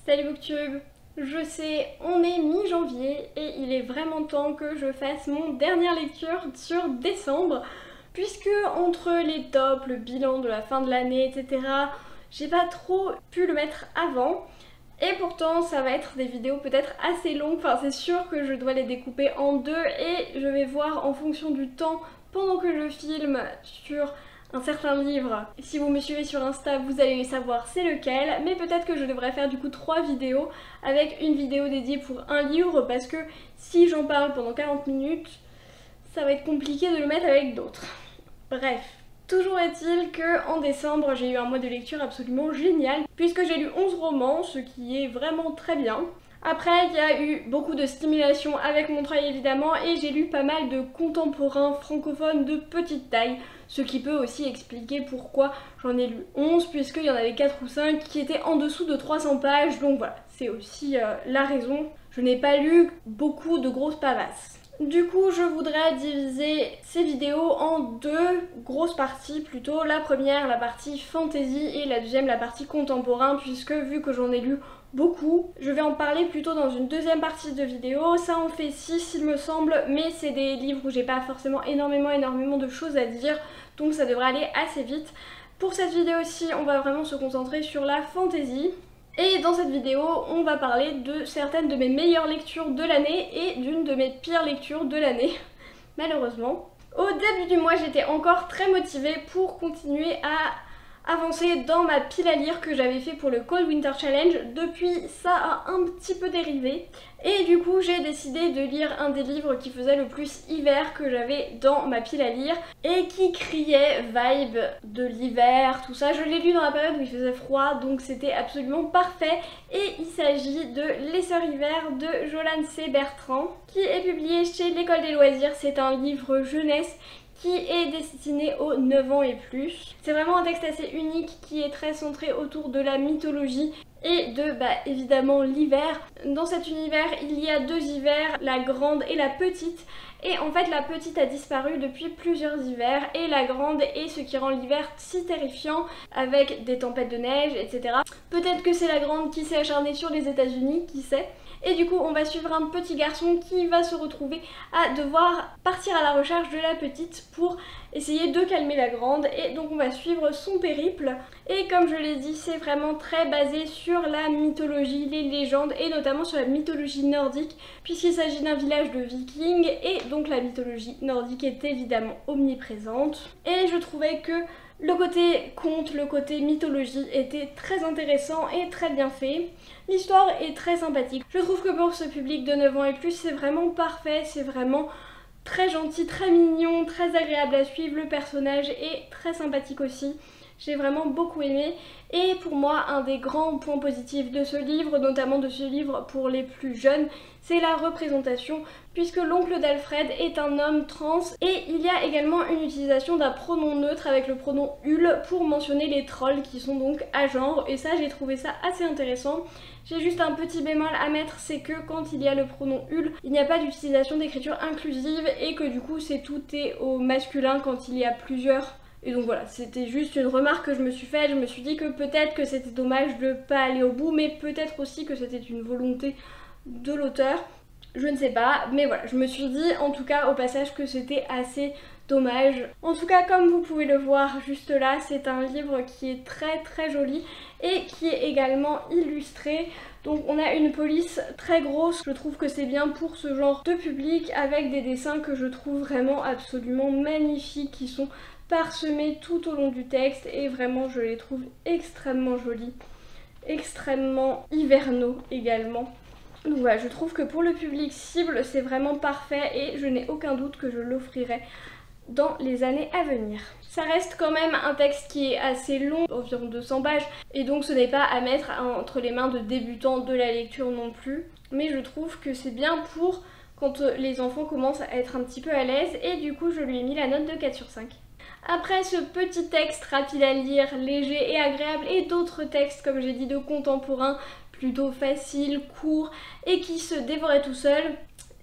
Salut Booktube. Je sais, on est mi-janvier et il est vraiment temps que je fasse mon dernière lecture sur décembre, puisque entre les tops, le bilan de la fin de l'année, etc., j'ai pas trop pu le mettre avant. Et pourtant ça va être des vidéos peut-être assez longues, enfin c'est sûr que je dois les découper en deux et je vais voir en fonction du temps pendant que je filme sur un certain livre. Si vous me suivez sur Insta, vous allez savoir c'est lequel, mais peut-être que je devrais faire du coup 3 vidéos avec une vidéo dédiée pour un livre, parce que si j'en parle pendant 40 minutes, ça va être compliqué de le mettre avec d'autres. Bref. Toujours est-il qu'en décembre, j'ai eu un mois de lecture absolument génial, puisque j'ai lu 11 romans, ce qui est vraiment très bien. Après, il y a eu beaucoup de stimulation avec mon travail évidemment, et j'ai lu pas mal de contemporains francophones de petite taille, ce qui peut aussi expliquer pourquoi j'en ai lu 11, puisqu'il y en avait 4 ou 5 qui étaient en dessous de 300 pages, donc voilà, c'est aussi la raison. Je n'ai pas lu beaucoup de grosses pavasses. Du coup, je voudrais diviser ces vidéos en deux grosses parties plutôt. La première, la partie fantasy, et la deuxième, la partie contemporain, puisque vu que j'en ai lu beaucoup, je vais en parler plutôt dans une deuxième partie de vidéo. Ça en fait 6 il me semble, mais c'est des livres où j'ai pas forcément énormément de choses à dire, donc ça devrait aller assez vite. Pour cette vidéo-ci, on va vraiment se concentrer sur la fantasy. Et dans cette vidéo, on va parler de certaines de mes meilleures lectures de l'année et d'une de mes pires lectures de l'année, malheureusement. Au début du mois, j'étais encore très motivée pour continuer à avancer dans ma pile à lire que j'avais fait pour le Cold Winter Challenge. Depuis, ça a un petit peu dérivé. Et du coup, j'ai décidé de lire un des livres qui faisait le plus hiver que j'avais dans ma pile à lire et qui criait vibe de l'hiver, tout ça. Je l'ai lu dans la période où il faisait froid, donc c'était absolument parfait. Et il s'agit de Les Sœurs Hiver de Jolane C. Bertrand, qui est publié chez l'École des loisirs. C'est un livre jeunesse qui est destiné aux 9 ans et plus. C'est vraiment un texte assez unique qui est très centré autour de la mythologie et de, évidemment, l'hiver. Dans cet univers, il y a deux hivers, la grande et la petite. Et en fait, la petite a disparu depuis plusieurs hivers et la grande est ce qui rend l'hiver si terrifiant, avec des tempêtes de neige, etc. Peut-être que c'est la grande qui s'est acharnée sur les États-Unis, qui sait. Et du coup, on va suivre un petit garçon qui va se retrouver à devoir partir à la recherche de la petite pour essayer de calmer la grande. Et donc on va suivre son périple. Et comme je l'ai dit, c'est vraiment très basé sur la mythologie, les légendes, et notamment sur la mythologie nordique, puisqu'il s'agit d'un village de vikings, et donc la mythologie nordique est évidemment omniprésente. Et je trouvais que le côté conte, le côté mythologie était très intéressant et très bien fait. L'histoire est très sympathique. Je trouve que pour ce public de 9 ans et plus, c'est vraiment parfait, c'est vraiment très gentil, très mignon, très agréable à suivre. Le personnage est très sympathique aussi. J'ai vraiment beaucoup aimé, et pour moi un des grands points positifs de ce livre, notamment de ce livre pour les plus jeunes, c'est la représentation, puisque l'oncle d'Alfred est un homme trans et il y a également une utilisation d'un pronom neutre avec le pronom ul pour mentionner les trolls qui sont donc à genre, et ça j'ai trouvé ça assez intéressant. J'ai juste un petit bémol à mettre, c'est que quand il y a le pronom ul, il n'y a pas d'utilisation d'écriture inclusive et que du coup tout est au masculin quand il y a plusieurs. Et donc voilà, c'était juste une remarque que je me suis faite. Je me suis dit que peut-être que c'était dommage de pas aller au bout, mais peut-être aussi que c'était une volonté de l'auteur. Je ne sais pas, mais voilà, je me suis dit en tout cas au passage que c'était assez dommage. En tout cas, comme vous pouvez le voir juste là, c'est un livre qui est très joli et qui est également illustré. Donc on a une police très grosse, je trouve que c'est bien pour ce genre de public, avec des dessins que je trouve vraiment absolument magnifiques, qui sont parsemés tout au long du texte, et vraiment je les trouve extrêmement jolis, extrêmement hivernaux également. Donc voilà, je trouve que pour le public cible c'est vraiment parfait et je n'ai aucun doute que je l'offrirai dans les années à venir. Ça reste quand même un texte qui est assez long, environ 200 pages, et donc ce n'est pas à mettre entre les mains de débutants de la lecture non plus, mais je trouve que c'est bien pour quand les enfants commencent à être un petit peu à l'aise, et du coup je lui ai mis la note de 4 sur 5. Après ce petit texte rapide à lire, léger et agréable, et d'autres textes comme j'ai dit de contemporains plutôt faciles, courts et qui se dévoraient tout seuls,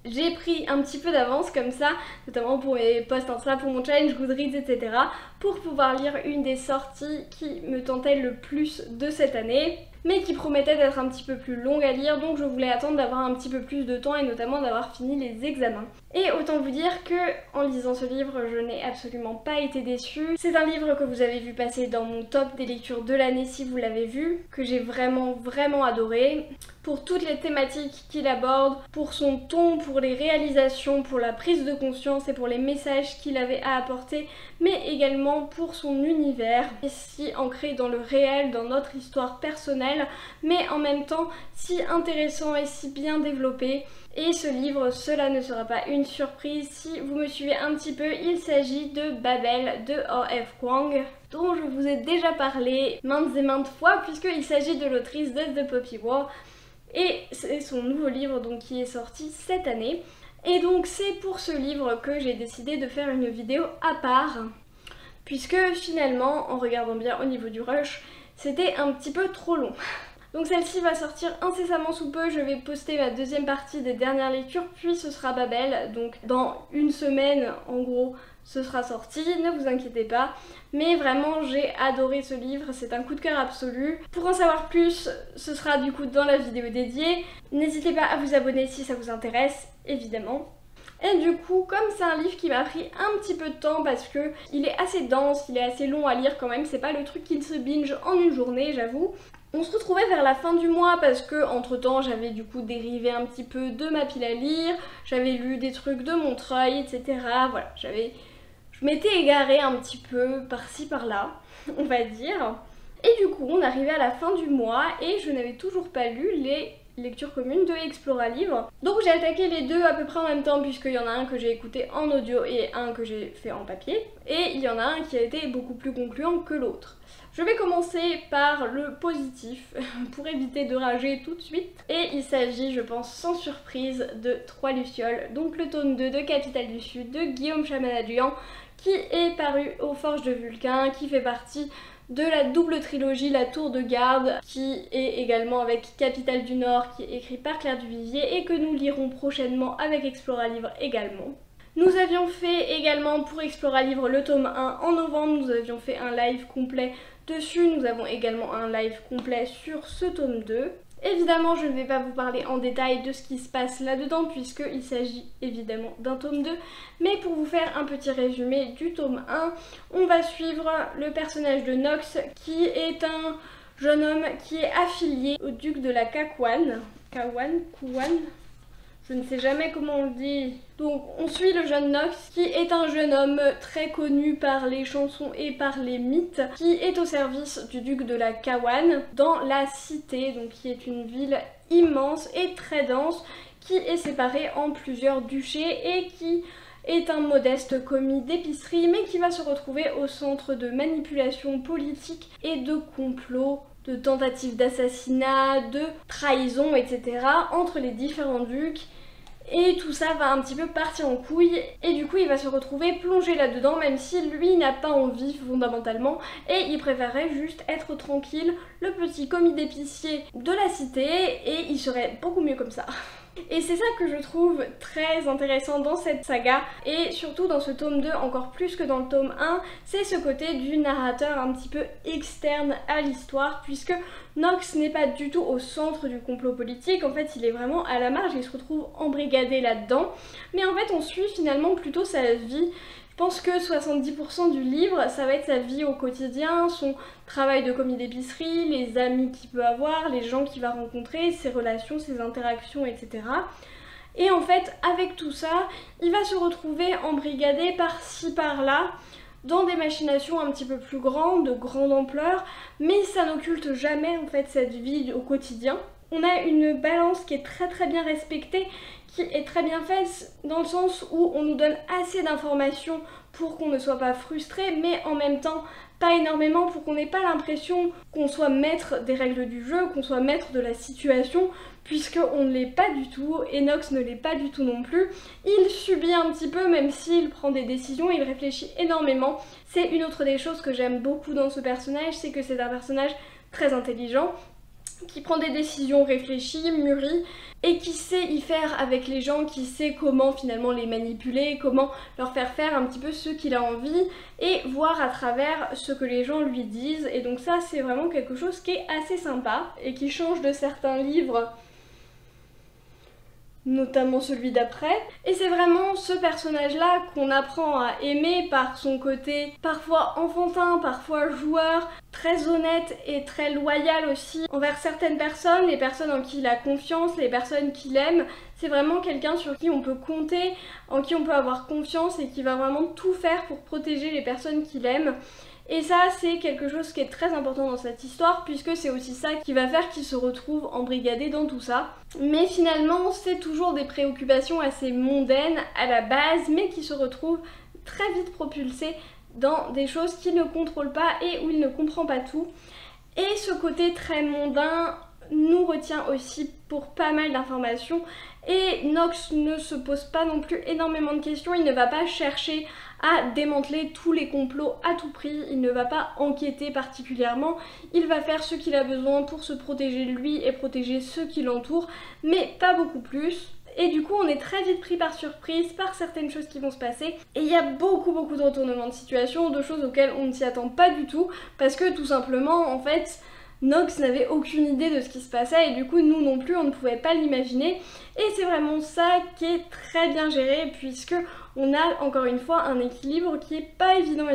j'ai pris un petit peu d'avance comme ça, notamment pour mes posts Insta, pour mon challenge Goodreads, etc. pour pouvoir lire une des sorties qui me tentait le plus de cette année, mais qui promettait d'être un petit peu plus longue à lire, donc je voulais attendre d'avoir un petit peu plus de temps et notamment d'avoir fini les examens. Et autant vous dire que en lisant ce livre, je n'ai absolument pas été déçue. C'est un livre que vous avez vu passer dans mon top des lectures de l'année si vous l'avez vu, que j'ai vraiment adoré. Pour toutes les thématiques qu'il aborde, pour son ton, pour les réalisations, pour la prise de conscience et pour les messages qu'il avait à apporter, mais également pour son univers, si ancré dans le réel, dans notre histoire personnelle, mais en même temps si intéressant et si bien développé. Et ce livre, cela ne sera pas une surprise si vous me suivez un petit peu, il s'agit de Babel de O.F. Kuang, dont je vous ai déjà parlé maintes et maintes fois puisqu'il s'agit de l'autrice de The Poppy War. Et c'est son nouveau livre donc qui est sorti cette année. Et donc c'est pour ce livre que j'ai décidé de faire une vidéo à part, puisque finalement, en regardant bien au niveau du rush, c'était un petit peu trop long. Donc celle-ci va sortir incessamment sous peu, je vais poster ma deuxième partie des dernières lectures, puis ce sera Babel, donc dans une semaine en gros ce sera sorti, ne vous inquiétez pas. Mais vraiment j'ai adoré ce livre, c'est un coup de cœur absolu. Pour en savoir plus, ce sera du coup dans la vidéo dédiée. N'hésitez pas à vous abonner si ça vous intéresse, évidemment. Et du coup, comme c'est un livre qui m'a pris un petit peu de temps parce que il est assez dense, il est assez long à lire quand même, c'est pas le truc qui se binge en une journée, j'avoue. On se retrouvait vers la fin du mois parce que entre temps j'avais du coup dérivé un petit peu de ma pile à lire, j'avais lu des trucs de Montreuil, etc. Voilà, je m'étais égarée un petit peu par-ci par-là, on va dire. Et du coup on arrivait à la fin du mois et je n'avais toujours pas lu les lecture commune de Explora-Livre. Donc j'ai attaqué les deux à peu près en même temps puisqu'il y en a un que j'ai écouté en audio et un que j'ai fait en papier. Et il y en a un qui a été beaucoup plus concluant que l'autre. Je vais commencer par le positif pour éviter de rager tout de suite. Et il s'agit, je pense sans surprise, de Trois Lucioles, donc le tome 2 de Capitale du Sud de Guillaume Chamanadian, qui est paru aux Forges de Vulcain, qui fait partie de la double trilogie La Tour de Garde, qui est également avec Capitale du Nord, qui est écrit par Claire Duvivier et que nous lirons prochainement avec Explora-Livre également. Nous avions fait également pour Explora-Livre le tome 1 en novembre, nous avions fait un live complet dessus, nous avons également un live complet sur ce tome 2. Évidemment, je ne vais pas vous parler en détail de ce qui se passe là-dedans puisqu'il s'agit évidemment d'un tome 2, mais pour vous faire un petit résumé du tome 1, on va suivre le personnage de Nox qui est un jeune homme qui est affilié au duc de la Kawon. Kouwan, je ne sais jamais comment on le dit. Donc on suit le jeune Nox qui est un jeune homme très connu par les chansons et par les mythes, qui est au service du duc de la Kawon dans la cité, donc qui est une ville immense et très dense, qui est séparée en plusieurs duchés et qui est un modeste commis d'épicerie, mais qui va se retrouver au centre de manipulations politiques et de complots, de tentatives d'assassinat, de trahison, etc. entre les différents ducs. Et tout ça va un petit peu partir en couille et du coup il va se retrouver plongé là-dedans même si lui n'a pas envie fondamentalement et il préférerait juste être tranquille, le petit commis d'épicier de la cité, et il serait beaucoup mieux comme ça. Et c'est ça que je trouve très intéressant dans cette saga, et surtout dans ce tome 2 encore plus que dans le tome 1, c'est ce côté du narrateur un petit peu externe à l'histoire, puisque Nox n'est pas du tout au centre du complot politique, en fait il est vraiment à la marge, il se retrouve embrigadé là-dedans, mais en fait on suit finalement plutôt sa vie. Je pense que 70% du livre, ça va être sa vie au quotidien, son travail de commis d'épicerie, les amis qu'il peut avoir, les gens qu'il va rencontrer, ses relations, ses interactions, etc. Et en fait, avec tout ça, il va se retrouver embrigadé par-ci par-là, dans des machinations un petit peu plus grandes, de grande ampleur, mais ça n'occulte jamais en fait cette vie au quotidien. On a une balance qui est très bien respectée, qui est très bien faite dans le sens où on nous donne assez d'informations pour qu'on ne soit pas frustré, mais en même temps pas énormément pour qu'on n'ait pas l'impression qu'on soit maître des règles du jeu, qu'on soit maître de la situation, puisqu'on ne l'est pas du tout, et Nox ne l'est pas du tout non plus. Il subit un petit peu, même s'il prend des décisions, il réfléchit énormément. C'est une autre des choses que j'aime beaucoup dans ce personnage, c'est que c'est un personnage très intelligent, qui prend des décisions réfléchies, mûries, et qui sait y faire avec les gens, qui sait comment finalement les manipuler, comment leur faire un petit peu ce qu'il a envie, et voir à travers ce que les gens lui disent. Et donc ça, c'est vraiment quelque chose qui est assez sympa, et qui change de certains livres, notamment celui d'après. Et c'est vraiment ce personnage-là qu'on apprend à aimer par son côté parfois enfantin, parfois joueur, très honnête et très loyal aussi envers certaines personnes, les personnes en qui il a confiance, les personnes qu'il aime. C'est vraiment quelqu'un sur qui on peut compter, en qui on peut avoir confiance et qui va vraiment tout faire pour protéger les personnes qu'il aime. Et ça, c'est quelque chose qui est très important dans cette histoire, puisque c'est aussi ça qui va faire qu'il se retrouve embrigadé dans tout ça. Mais finalement, c'est toujours des préoccupations assez mondaines à la base, mais qui se retrouvent très vite propulsées dans des choses qu'il ne contrôle pas et où il ne comprend pas tout. Et ce côté très mondain nous retient aussi pour pas mal d'informations. Et Knox ne se pose pas non plus énormément de questions, il ne va pas chercher à démanteler tous les complots à tout prix, il ne va pas enquêter particulièrement, il va faire ce qu'il a besoin pour se protéger lui et protéger ceux qui l'entourent, mais pas beaucoup plus. Et du coup on est très vite pris par surprise par certaines choses qui vont se passer, et il y a beaucoup de retournements de situation, de choses auxquelles on ne s'y attend pas du tout, parce que tout simplement en fait Knox n'avait aucune idée de ce qui se passait et du coup nous non plus on ne pouvait pas l'imaginer, et c'est vraiment ça qui est très bien géré puisque on a encore une fois un équilibre qui est pas évident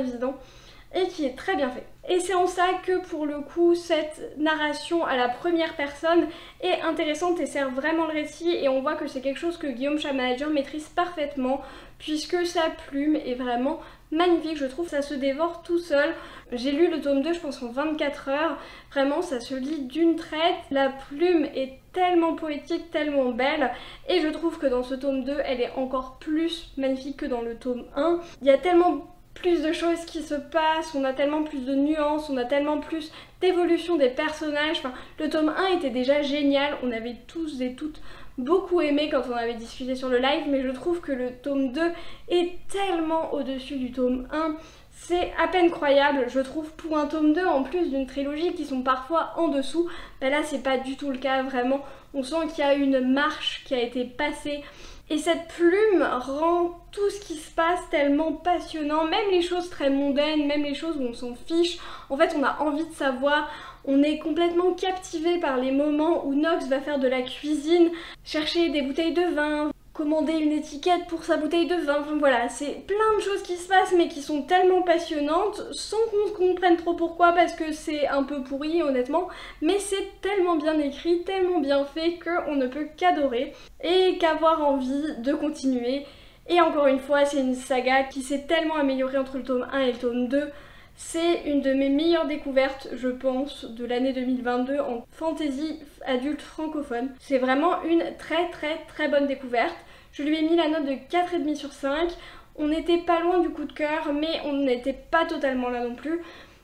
et qui est très bien fait. Et c'est en ça que pour le coup cette narration à la première personne est intéressante et sert vraiment le récit, et on voit que c'est quelque chose que Guillaume Chamaladjian maîtrise parfaitement puisque sa plume est vraiment magnifique, je trouve, ça se dévore tout seul. J'ai lu le tome 2 je pense en 24 heures, vraiment ça se lit d'une traite, la plume est tellement poétique, tellement belle, et je trouve que dans ce tome 2 elle est encore plus magnifique que dans le tome 1. Il y a tellement plus de choses qui se passent, on a tellement plus de nuances, on a tellement plus d'évolution des personnages. Enfin, le tome 1 était déjà génial, on avait tous et toutes beaucoup aimé quand on avait discuté sur le live, mais je trouve que le tome 2 est tellement au-dessus du tome 1, c'est à peine croyable, je trouve, pour un tome 2 en plus d'une trilogie qui sont parfois en dessous. Ben là c'est pas du tout le cas, vraiment, on sent qu'il y a une marche qui a été passée. Et cette plume rend tout ce qui se passe tellement passionnant, même les choses très mondaines, même les choses où on s'en fiche. En fait, on a envie de savoir, on est complètement captivé par les moments où Knox va faire de la cuisine, chercher des bouteilles de vin, commander une étiquette pour sa bouteille de vin, enfin voilà, c'est plein de choses qui se passent mais qui sont tellement passionnantes sans qu'on comprenne trop pourquoi, parce que c'est un peu pourri honnêtement, mais c'est tellement bien écrit, tellement bien fait qu'on ne peut qu'adorer et qu'avoir envie de continuer. Et encore une fois, c'est une saga qui s'est tellement améliorée entre le tome 1 et le tome 2. C'est une de mes meilleures découvertes, je pense, de l'année 2022 en fantasy adulte francophone. C'est vraiment une très bonne découverte. Je lui ai mis la note de 4,5 sur 5. On n'était pas loin du coup de cœur, mais on n'était pas totalement là non plus.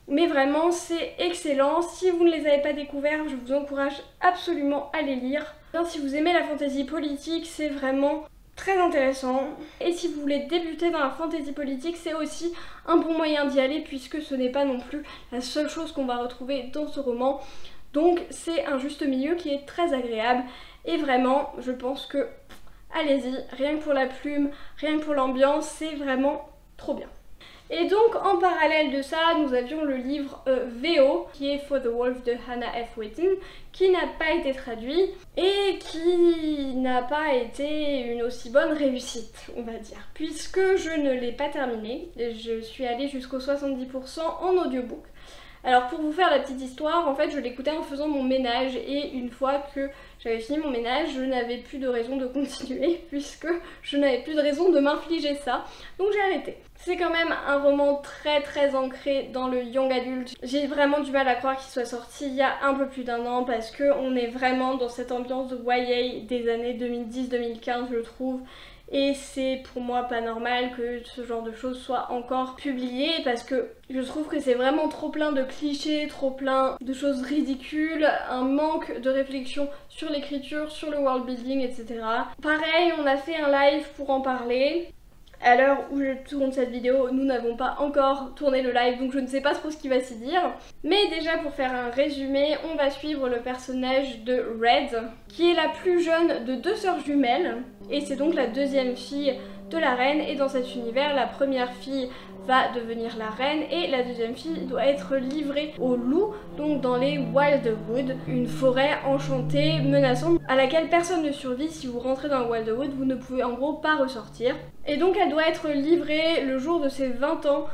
Mais vraiment, c'est excellent. Si vous ne les avez pas découverts, je vous encourage absolument à les lire. Si vous aimez la fantasy politique, c'est vraiment très intéressant. Et si vous voulez débuter dans la fantasy politique, c'est aussi un bon moyen d'y aller puisque ce n'est pas non plus la seule chose qu'on va retrouver dans ce roman. Donc c'est un juste milieu qui est très agréable et vraiment je pense que allez-y, rien que pour la plume, rien que pour l'ambiance, c'est vraiment trop bien. Et donc en parallèle de ça, nous avions le livre VO qui est For the Wolf de Hannah F. Whitten, qui n'a pas été traduit et qui n'a pas été une aussi bonne réussite, on va dire, puisque je ne l'ai pas terminé. Je suis allée jusqu'au 70% en audiobook. Alors pour vous faire la petite histoire, en fait je l'écoutais en faisant mon ménage et une fois que j'avais fini mon ménage, je n'avais plus de raison de continuer puisque je n'avais plus de raison de m'infliger ça, donc j'ai arrêté. C'est quand même un roman très ancré dans le young adult. J'ai vraiment du mal à croire qu'il soit sorti il y a un peu plus d'un an parce qu'on est vraiment dans cette ambiance de YA des années 2010-2015 je trouve. Et c'est pour moi pas normal que ce genre de choses soit encore publié parce que je trouve que c'est vraiment trop plein de clichés, trop plein de choses ridicules, un manque de réflexion sur l'écriture, sur le world building, etc. Pareil, on a fait un live pour en parler. À l'heure où je tourne cette vidéo, nous n'avons pas encore tourné le live, donc je ne sais pas trop ce qu'il va s'y dire. Mais déjà pour faire un résumé, on va suivre le personnage de Red, qui est la plus jeune de 2 sœurs jumelles, et c'est donc la deuxième fille de la reine. Et dans cet univers, la première fille va devenir la reine et la deuxième fille doit être livrée aux loups, donc dans les Wildwood, une forêt enchantée, menaçante, à laquelle personne ne survit. Si vous rentrez dans le Wildwood, vous ne pouvez en gros pas ressortir. Et donc elle doit être livrée le jour de ses 20 ans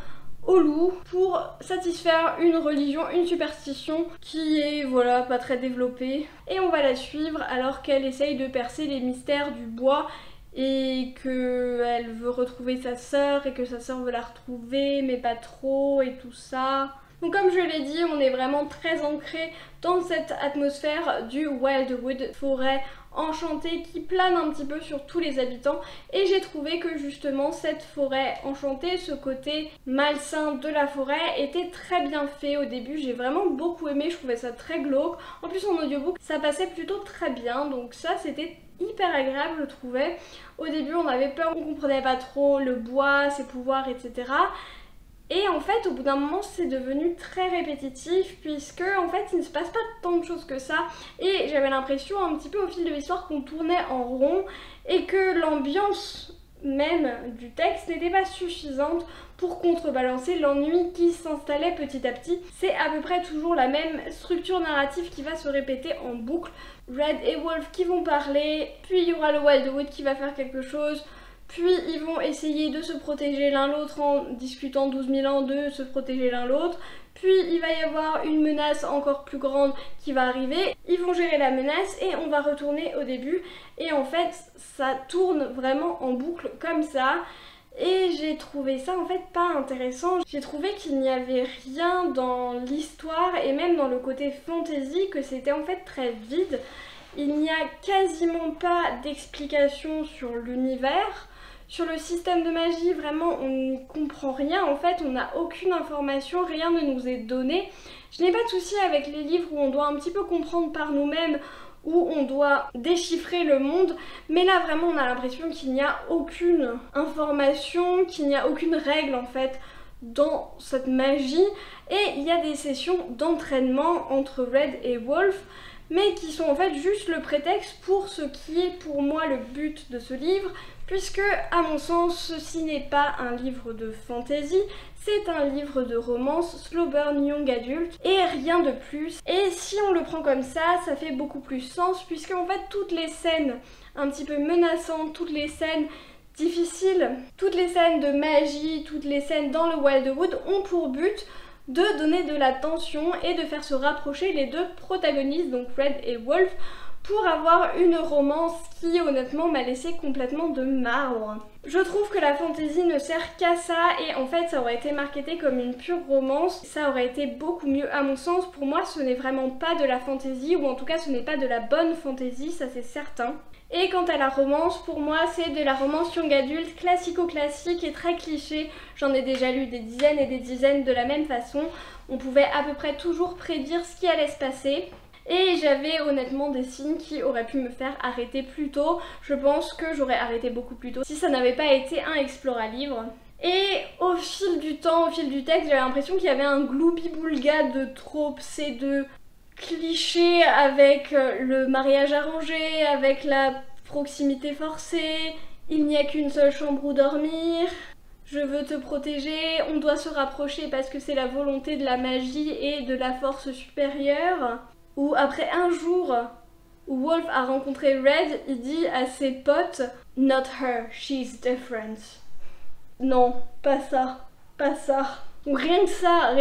au loup pour satisfaire une religion, une superstition qui est voilà pas très développée. Et on va la suivre alors qu'elle essaye de percer les mystères du bois et qu'elle veut retrouver sa sœur et que sa sœur veut la retrouver mais pas trop et tout ça. Donc comme je l'ai dit, on est vraiment très ancré dans cette atmosphère du Wildwood, forêt enchantée qui plane un petit peu sur tous les habitants, et j'ai trouvé que justement cette forêt enchantée, ce côté malsain de la forêt était très bien fait au début. J'ai vraiment beaucoup aimé, je trouvais ça très glauque. En plus en audiobook ça passait plutôt très bien, donc ça c'était hyper agréable je trouvais. Au début on avait peur, on comprenait pas trop le bois, ses pouvoirs, etc. Et en fait, au bout d'un moment, c'est devenu très répétitif puisque en fait, il ne se passe pas tant de choses que ça. Et j'avais l'impression un petit peu au fil de l'histoire qu'on tournait en rond et que l'ambiance même du texte n'était pas suffisante pour contrebalancer l'ennui qui s'installait petit à petit. C'est à peu près toujours la même structure narrative qui va se répéter en boucle. Red et Wolf qui vont parler, puis il y aura le Wildwood qui va faire quelque chose. Puis ils vont essayer de se protéger l'un l'autre en discutant 12 000 ans de se protéger l'un l'autre. Puis il va y avoir une menace encore plus grande qui va arriver. Ils vont gérer la menace et on va retourner au début. Et en fait ça tourne vraiment en boucle comme ça. Et j'ai trouvé ça en fait pas intéressant. J'ai trouvé qu'il n'y avait rien dans l'histoire et même dans le côté fantasy, que c'était en fait très vide. Il n'y a quasiment pas d'explication sur l'univers. Sur le système de magie, vraiment, on n'y comprend rien. En fait, on n'a aucune information, rien ne nous est donné. Je n'ai pas de souci avec les livres où on doit un petit peu comprendre par nous-mêmes, où on doit déchiffrer le monde. Mais là, vraiment, on a l'impression qu'il n'y a aucune information, qu'il n'y a aucune règle, en fait, dans cette magie. Et il y a des sessions d'entraînement entre Red et Wolf, mais qui sont en fait juste le prétexte pour ce qui est pour moi le but de ce livre, puisque à mon sens ceci n'est pas un livre de fantasy, c'est un livre de romance slow burn young adulte et rien de plus. Et si on le prend comme ça fait beaucoup plus sens, puisque en fait toutes les scènes un petit peu menaçantes, toutes les scènes difficiles, toutes les scènes de magie, toutes les scènes dans le Wildwood ont pour but de donner de la tension et de faire se rapprocher les deux protagonistes, donc Red et Wolf, pour avoir une romance qui honnêtement m'a laissé complètement de marbre. Je trouve que la fantasy ne sert qu'à ça et en fait ça aurait été marketé comme une pure romance, ça aurait été beaucoup mieux à mon sens. Pour moi ce n'est vraiment pas de la fantasy, ou en tout cas ce n'est pas de la bonne fantasy, ça c'est certain. Et quant à la romance, pour moi c'est de la romance young adulte classico-classique et très cliché. J'en ai déjà lu des dizaines et des dizaines de la même façon. On pouvait à peu près toujours prédire ce qui allait se passer. Et j'avais honnêtement des signes qui auraient pu me faire arrêter plus tôt. Je pense que j'aurais arrêté beaucoup plus tôt si ça n'avait pas été un Explora-livre. Et au fil du temps, au fil du texte, j'avais l'impression qu'il y avait un gloubi-boulga de tropes, c'est de clichés avec le mariage arrangé, avec la proximité forcée, il n'y a qu'une seule chambre où dormir, je veux te protéger, on doit se rapprocher parce que c'est la volonté de la magie et de la force supérieure. Ou après un jour où Wolf a rencontré Red, il dit à ses potes « Not her, she's different ». Non, pas ça, pas ça. Donc rien que ça,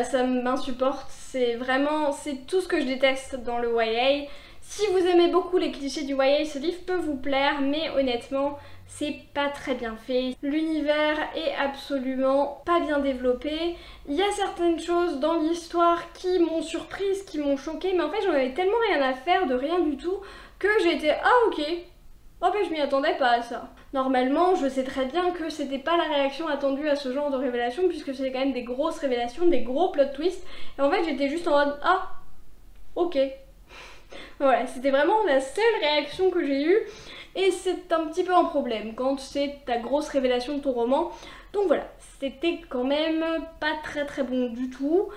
ça m'insupporte. C'est vraiment, c'est tout ce que je déteste dans le YA. Si vous aimez beaucoup les clichés du YA, ce livre peut vous plaire, mais honnêtement, c'est pas très bien fait. L'univers est absolument pas bien développé. Il y a certaines choses dans l'histoire qui m'ont surprise, qui m'ont choquée, mais en fait j'en avais tellement rien à faire de rien du tout que j'étais « Ah ok !» Oh ben je m'y attendais pas à ça. Normalement, je sais très bien que c'était pas la réaction attendue à ce genre de révélation, puisque c'est quand même des grosses révélations, des gros plot twists. Et en fait, j'étais juste en mode « Ah, ok ». Voilà, c'était vraiment la seule réaction que j'ai eue. et c'est un petit peu un problème quand c'est ta grosse révélation de ton roman. Donc voilà, c'était quand même pas très bon du tout.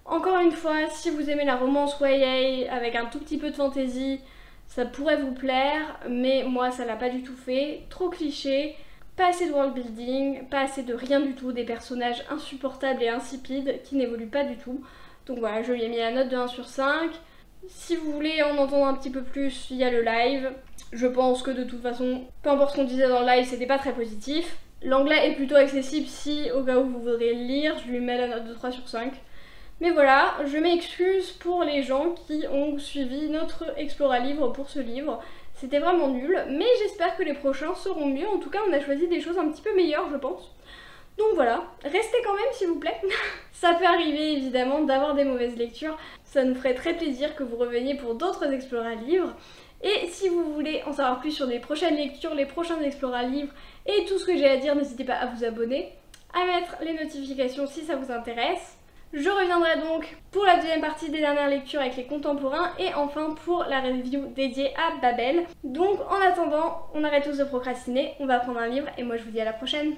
Encore une fois, si vous aimez la romance YA avec un tout petit peu de fantasy, ça pourrait vous plaire, mais moi ça l'a pas du tout fait. Trop cliché, pas assez de world building, pas assez de rien du tout, des personnages insupportables et insipides qui n'évoluent pas du tout. Donc voilà, je lui ai mis la note de 1 sur 5. Si vous voulez en entendre un petit peu plus, il y a le live. Je pense que de toute façon, peu importe ce qu'on disait dans le live, c'était pas très positif. L'anglais est plutôt accessible si au cas où vous voudriez le lire, je lui mets la note de 3 sur 5. Mais voilà, je m'excuse pour les gens qui ont suivi notre Explora livre pour ce livre. C'était vraiment nul, mais j'espère que les prochains seront mieux. En tout cas, on a choisi des choses un petit peu meilleures, je pense. Donc voilà, restez quand même s'il vous plaît. Ça peut arriver évidemment d'avoir des mauvaises lectures. Ça nous ferait très plaisir que vous reveniez pour d'autres Explora livres. Et si vous voulez en savoir plus sur les prochaines lectures, les prochains Explora livres et tout ce que j'ai à dire, n'hésitez pas à vous abonner, à mettre les notifications si ça vous intéresse. Je reviendrai donc pour la deuxième partie des dernières lectures avec les contemporains et enfin pour la review dédiée à Babel. Donc en attendant, on arrête tous de procrastiner, on va prendre un livre et moi je vous dis à la prochaine.